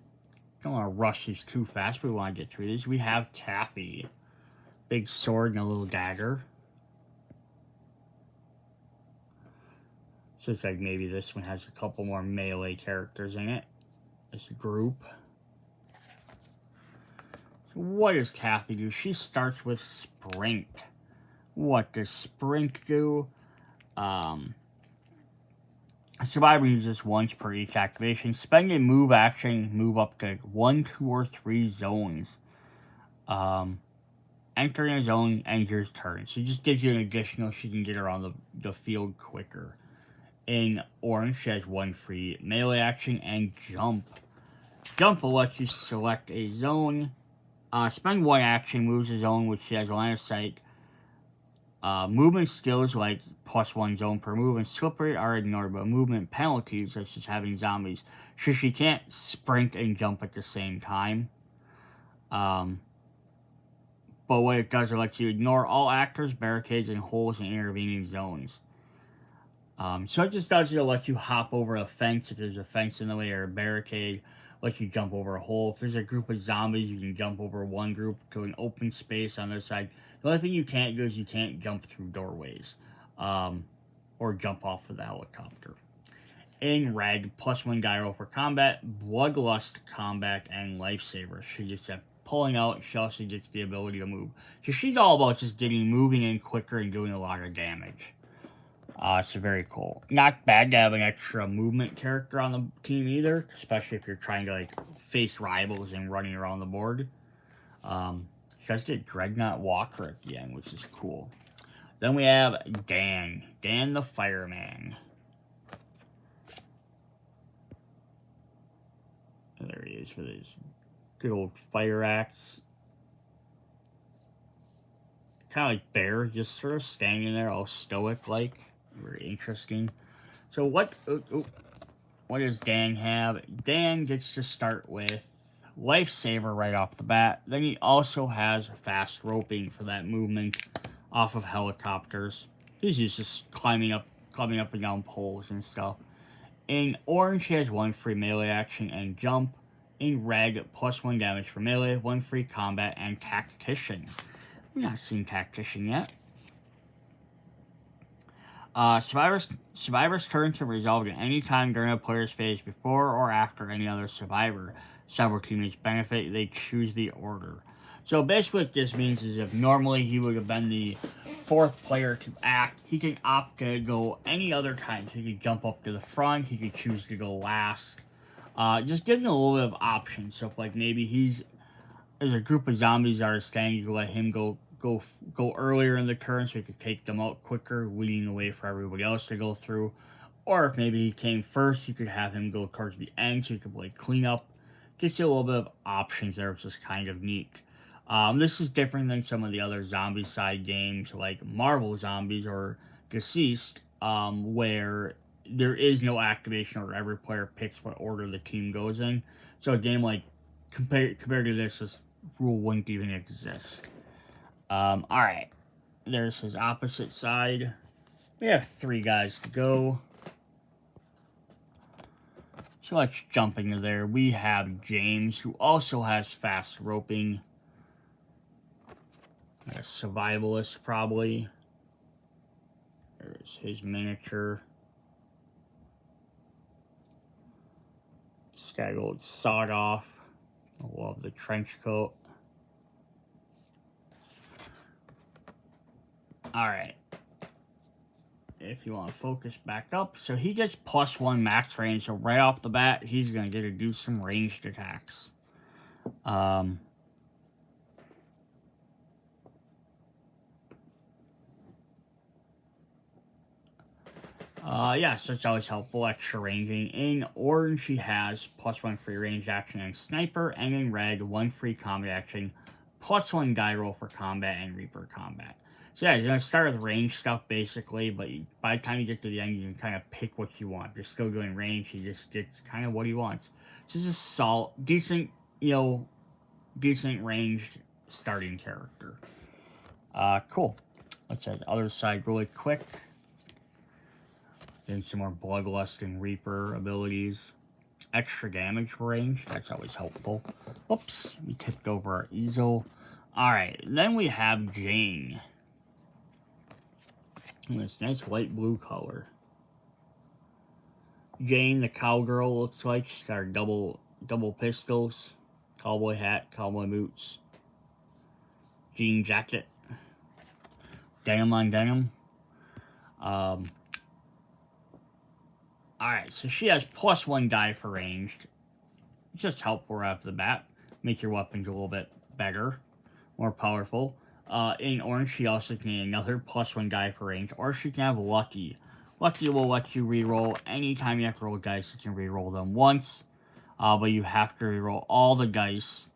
don't want to rush these too fast, but we want to get through this. We have Taffy. Big sword and a little dagger. So it's like maybe this one has a couple more melee characters in it. This group. So what does Taffy do? She starts with Sprint. What does Sprint do? A survivor uses once per each activation. Spend a move action, move up to 1, 2, or 3 zones. Entering a zone ends your turn. So it just gives you an additional, she can get around the field quicker. In orange, she has 1 free melee action and jump. Jump will let you select a zone. Spend 1 action, moves a zone which she has line of sight. Movement skills like +1 zone per move and slippery are ignored, but movement penalties, such as having zombies, so she can't sprint and jump at the same time. But what it does, it lets you ignore all actors, barricades, and holes in intervening zones. So it just does, it'll let you hop over a fence if there's a fence in the way, or a barricade, let you jump over a hole. If there's a group of zombies, you can jump over one group to an open space on the other side. The only thing you can't do is you can't jump through doorways, or jump off of the helicopter. In red, +1 die roll for combat, bloodlust combat, and lifesaver. She just have pulling out. She also gets the ability to move. So she's all about just moving in quicker and doing a lot of damage. So very cool. Not bad to have an extra movement character on the team either, especially if you're trying to face rivals and running around the board. She guys did Dreadnought Walker at the end, which is cool. Then we have Dan the Fireman. There he is with his good old fire axe. Kind of like Bear, just sort of standing there all stoic-like. Very interesting. So what does Dan have? Dan gets to start with Lifesaver right off the bat. Then he also has fast roping for that movement off of helicopters. He's just climbing up and down poles and stuff. In orange, he has 1 free melee action and jump. In red, +1 damage for melee, 1 free combat, and Tactician. We've not seen Tactician yet. Survivor's turn can resolve at any time during a player's phase before or after any other survivor. Several teammates benefit, they choose the order. So basically what this means is if normally he would have been the 4th player to act, he can opt to go any other time. So he could jump up to the front, he could choose to go last. Just giving a little bit of options. So if maybe there's a group of zombies that are standing, you can let him go earlier in the turn so he could take them out quicker, leading the way for everybody else to go through. Or if maybe he came first, you could have him go towards the end so you could clean up. Gives you a little bit of options there, which is kind of neat. This is different than some of the other Zombicide games like Marvel Zombies or Deceased, where there is no activation or every player picks what order the team goes in. So a game compared to this rule wouldn't even exist. Alright. There's his opposite side. We have 3 guys to go. So let's jump into there. We have James, who also has fast roping. A survivalist, probably. There's his miniature. This guy goes sawed off. I love the trench coat. Alright. If you want to focus back up. So he gets +1 max range. So right off the bat, he's going to get to do some ranged attacks. Yeah, so it's always helpful. Extra ranging. In orange, she has +1 free range action and sniper, and in red, 1 free combat action, +1 die roll for combat and Reaper combat. So yeah, you're gonna start with range stuff basically, but by the time you get to the end, you can kind of pick what you want. You're still doing range, you just get kind of what he wants. So it's just decent, decent ranged starting character. Cool. Let's check the other side really quick. Then some more Bloodlust and Reaper abilities. Extra damage range, that's always helpful. Whoops, we tipped over our easel. Alright, then we have Jane. This nice light blue color. Jane, the cowgirl, looks like. She's got her double pistols, cowboy hat, cowboy boots, jean jacket, denim on denim. Alright, so she has +1 die for ranged. Just helpful right off the bat. Make your weapons a little bit better, more powerful. In orange, she also can get another +1 die for range, or she can have Lucky. Lucky will let you reroll anytime you have to roll dice. You can reroll them once, but you have to reroll all the dice,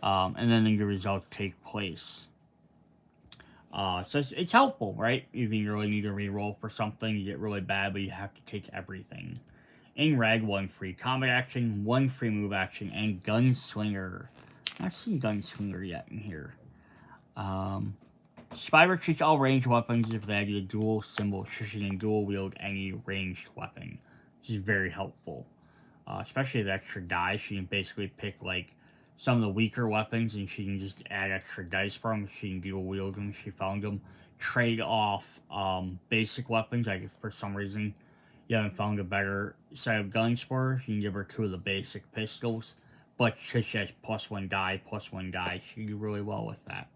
and then the results take place. So it's helpful, right? If you really need to reroll for something, you get really bad, but you have to take everything. In red, 1 free combat action, 1 free move action, and Gunslinger. Not seen Gunslinger yet in here. Survivor treats all ranged weapons if they have a dual symbol, so she can dual wield any ranged weapon, which is very helpful. Especially the extra die, she can basically pick like some of the weaker weapons and she can just add extra dice for them. She can dual wield them if she found them. Trade off basic weapons, like if for some reason you haven't found a better set of guns for her, you can give her 2 of the basic pistols. But since she has +1 die, she can do really well with that.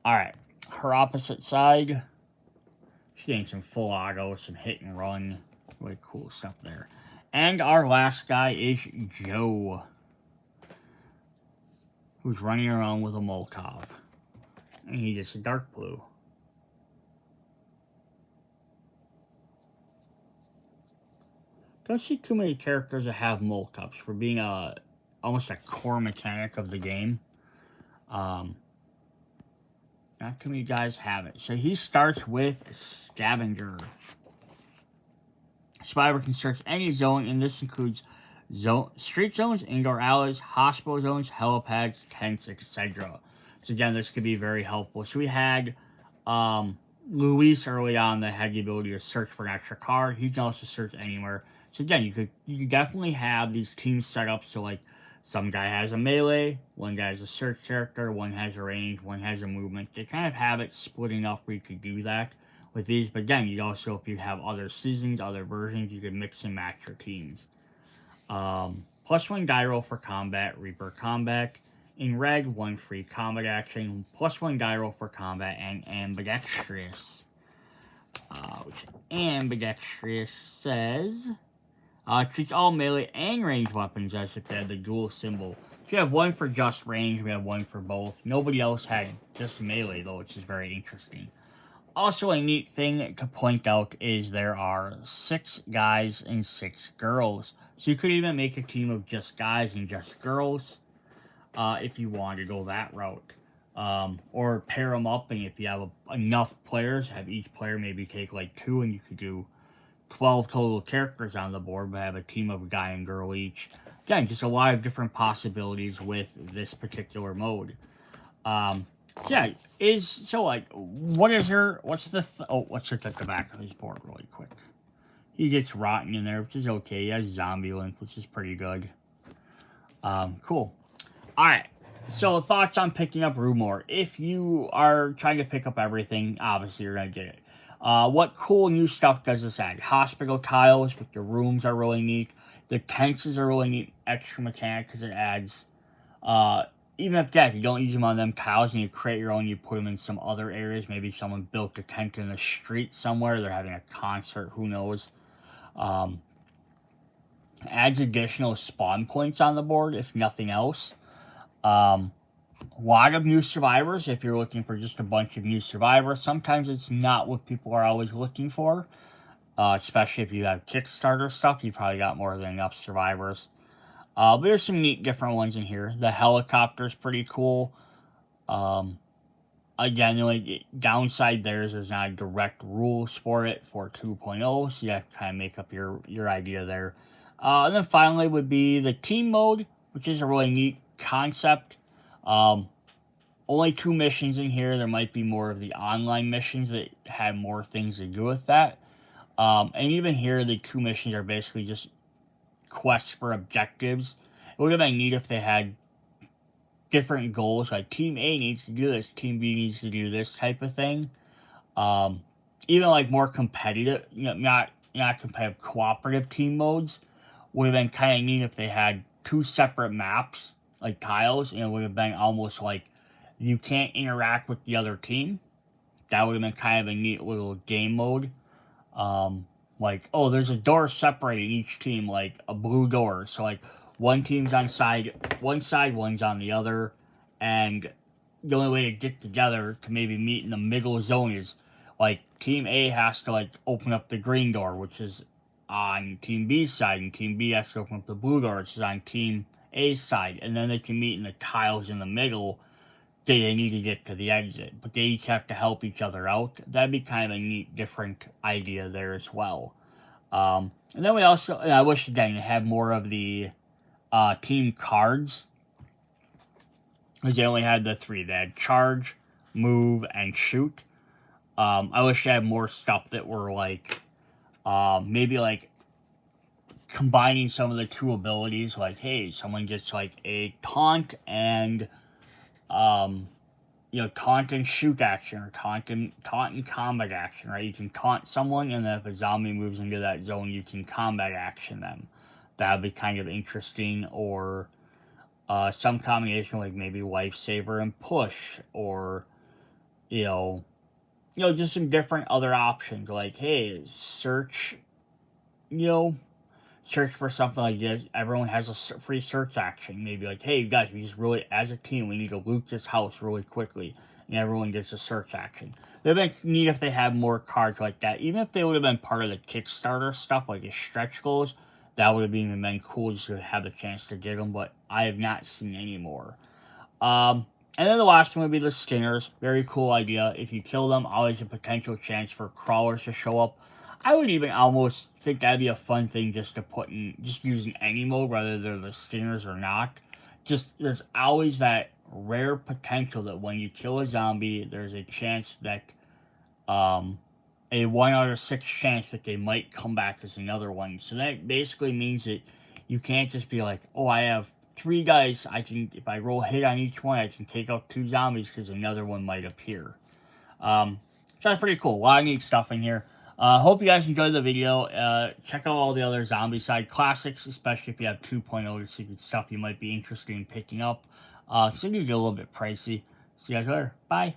Alright, her opposite side, she's getting some full auto, some hit and run, really cool stuff there. And our last guy is Joe, who's running around with a Molotov. And he gets a dark blue. Don't see too many characters that have Molotovs for being almost a core mechanic of the game. Not too many guys have it. So he starts with Scavenger. Survivor can search any zone, and this includes street zones, indoor alleys, hospital zones, helipads, tents, etc. So again, this could be very helpful. So we had Luis early on that had the ability to search for an extra card. He can also search anywhere. So again, you could definitely have these teams set up so like some guy has a melee, one guy has a search character, one has a range, one has a movement. They kind of have it split enough where you could do that with these. But again, you also, if you have other seasons, other versions, you could mix and match your teams. +1 die roll for combat, Reaper combat. In red, 1 free combat action, +1 die roll for combat, and ambidextrous. Which ambidextrous says treats all melee and ranged weapons as if they had the dual symbol. So we have 1 for just range, we have 1 for both. Nobody else had just melee though, which is very interesting. Also, a neat thing to point out is there are 6 guys and 6 girls. So you could even make a team of just guys and just girls if you want to go that route. Or pair them up, and if you have enough players, have each player maybe take like 2, and you could do 12 total characters on the board, but have a team of a guy and girl each. Again, just a lot of different possibilities with this particular mode. Yeah, what's let's look at the back of his board really quick. He gets rotten in there, which is okay. He has zombie link, which is pretty good. Cool. Alright, so thoughts on picking up Rue Morgue. If you are trying to pick up everything, obviously you're going to get it. What cool new stuff does this add? Hospital tiles with the rooms are really neat. The tents are really neat, extra mechanic because it adds, even if you don't use them on them tiles and you create your own, you put them in some other areas. Maybe someone built a tent in the street somewhere, they're having a concert, who knows. Adds additional spawn points on the board, if nothing else. A lot of new survivors, if you're looking for just a bunch of new survivors. Sometimes it's not what people are always looking for. especially if you have Kickstarter stuff, you probably got more than enough survivors. But there's some neat different ones in here. The helicopter's pretty cool. Again, the only downside there is there's not direct rules for it for 2.0, so you have to kind of make up your idea there. And then finally would be the team mode, which is a really neat concept. Only 2 missions in here. There might be more of the online missions that have more things to do with that. And even here, the 2 missions are basically just quests for objectives. It would have been neat if they had different goals, like Team A needs to do this, Team B needs to do this type of thing. Even like more competitive, not competitive, cooperative team modes would have been kind of neat if they had 2 separate maps, like tiles, and it would have been almost like you can't interact with the other team. That would have been kind of a neat little game mode. Like, oh, there's a door separating each team, like a blue door. So, like, one team's on one side, one's on the other. And the only way to get together to maybe meet in the middle zone is, like, Team A has to, like, open up the green door, which is on Team B's side. And Team B has to open up the blue door, which is on Team A's side. And then they can meet in the tiles in the middle. They need to get to the exit, but they each have to help each other out. That'd be kind of a neat, different idea there as well. And then we also, I wish again, to have more of the team cards, because they only had the 3. They had charge, move, and shoot. I wish they had more stuff that were like, maybe like combining some of the 2 abilities. Like, hey, someone gets like a taunt and taunt and shoot action, or taunt and combat action, right? You can taunt someone, and then if a zombie moves into that zone, you can combat action them. That would be kind of interesting. Or some combination, like maybe lifesaver and push, or just some different other options. Like, hey, search for something like this. Everyone has a free search action. Maybe like, hey, guys, we just really, as a team, we need to loot this house really quickly. And everyone gets a search action. It would have been neat if they had more cards like that. Even if they would have been part of the Kickstarter stuff, like the stretch goals, that would have even been cool just to have the chance to get them. But I have not seen any more. And then the last one would be the Stingers. Very cool idea. If you kill them, always a potential chance for crawlers to show up. I would even almost think that'd be a fun thing just to put in, just using any mode, whether they're the Stingers or not. Just, there's always that rare potential that when you kill a zombie, there's a chance that, a 1 out of 6 chance that they might come back as another one. So that basically means that you can't just be like, oh, I have 3 guys, if I roll hit on each one, I can take out 2 zombies because another one might appear. So that's pretty cool. A lot of neat stuff in here. Hope you guys enjoyed the video. Check out all the other Zombicide classics, especially if you have 2.0 to see stuff you might be interested in picking up. So it can get a little bit pricey. See you guys later. Bye.